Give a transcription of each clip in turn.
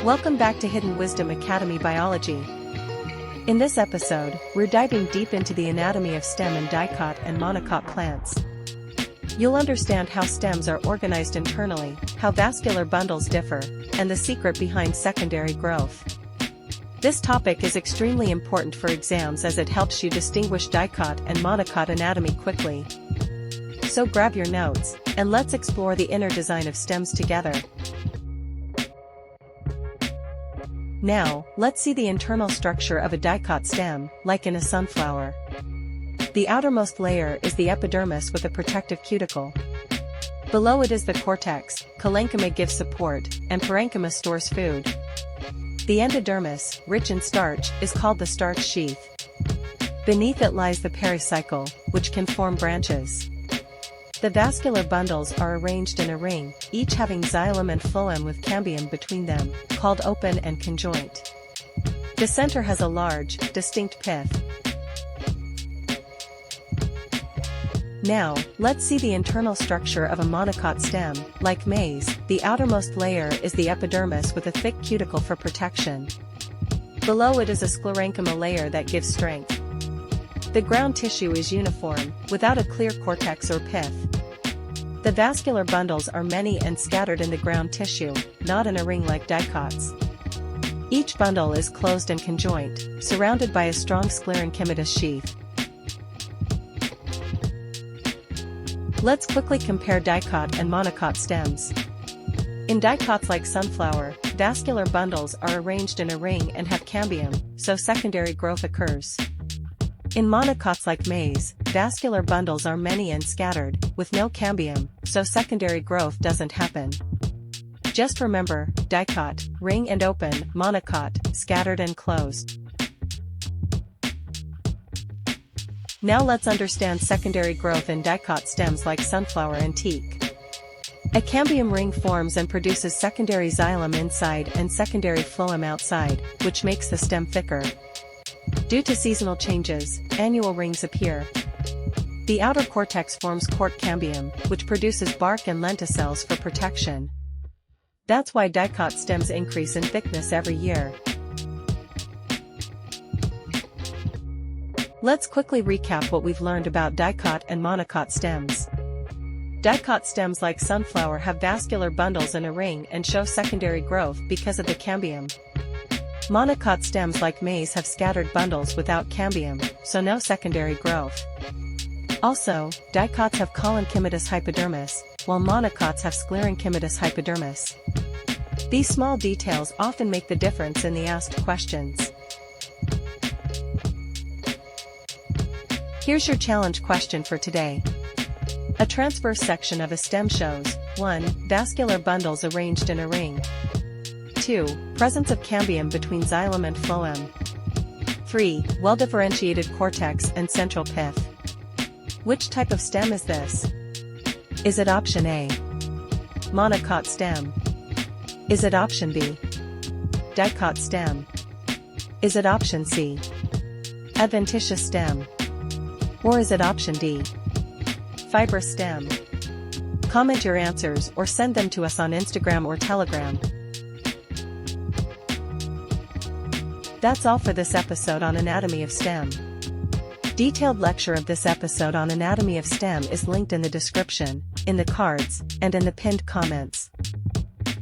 Welcome back to Hidden Wisdom Academy Biology. In this episode, we're diving deep into the anatomy of stem and dicot and monocot plants. You'll understand how stems are organized internally, how vascular bundles differ, and the secret behind secondary growth. This topic is extremely important for exams as it helps you distinguish dicot and monocot anatomy quickly. So grab your notes, and let's explore the inner design of stems together. Now, let's see the internal structure of a dicot stem, like in a sunflower. The outermost layer is the epidermis with a protective cuticle. Below it is the cortex, parenchyma gives support, and parenchyma stores food. The endodermis, rich in starch, is called the starch sheath. Beneath it lies the pericycle, which can form branches. The vascular bundles are arranged in a ring, each having xylem and phloem with cambium between them, called open and conjoint. The center has a large, distinct pith. Now, let's see the internal structure of a monocot stem. Like maize, the outermost layer is the epidermis with a thick cuticle for protection. Below it is a sclerenchyma layer that gives strength. The ground tissue is uniform, without a clear cortex or pith. The vascular bundles are many and scattered in the ground tissue, not in a ring like dicots. Each bundle is closed and conjoint, surrounded by a strong sclerenchymatous sheath. Let's quickly compare dicot and monocot stems. In dicots like sunflower, vascular bundles are arranged in a ring and have cambium, so secondary growth occurs. In monocots like maize, vascular bundles are many and scattered, with no cambium, so secondary growth doesn't happen. Just remember, dicot, ring and open, monocot, scattered and closed. Now let's understand secondary growth in dicot stems like sunflower and teak. A cambium ring forms and produces secondary xylem inside and secondary phloem outside, which makes the stem thicker. Due to seasonal changes, annual rings appear. The outer cortex forms court cambium, which produces bark and lenticels for protection. That's why dicot stems increase in thickness every year. Let's quickly recap what we've learned about dicot and monocot stems. Dicot stems like sunflower have vascular bundles in a ring and show secondary growth because of the cambium. Monocot stems like maize have scattered bundles without cambium, so no secondary growth. Also, dicots have collenchymatous hypodermis, while monocots have sclerenchymatous hypodermis. These small details often make the difference in the asked questions. Here's your challenge question for today. A transverse section of a stem shows 1. Vascular bundles arranged in a ring. 2. Presence of cambium between xylem and phloem. 3. Well-differentiated cortex and central pith. Which type of stem is this? Is it option A? Monocot stem. Is it option B? Dicot stem. Is it option C? Adventitious stem. Or is it option D? Fibrous stem? Comment your answers or send them to us on Instagram or Telegram. That's all for this episode on Anatomy of Stem. Detailed lecture of this episode on Anatomy of Stem is linked in the description, in the cards, and in the pinned comments.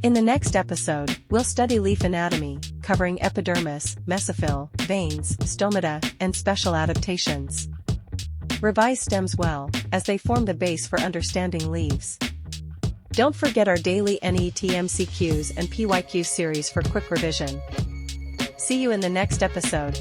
In the next episode, we'll study leaf anatomy, covering epidermis, mesophyll, veins, stomata, and special adaptations. Revise stems well, as they form the base for understanding leaves. Don't forget our daily NEET MCQs and PYQ series for quick revision. See you in the next episode.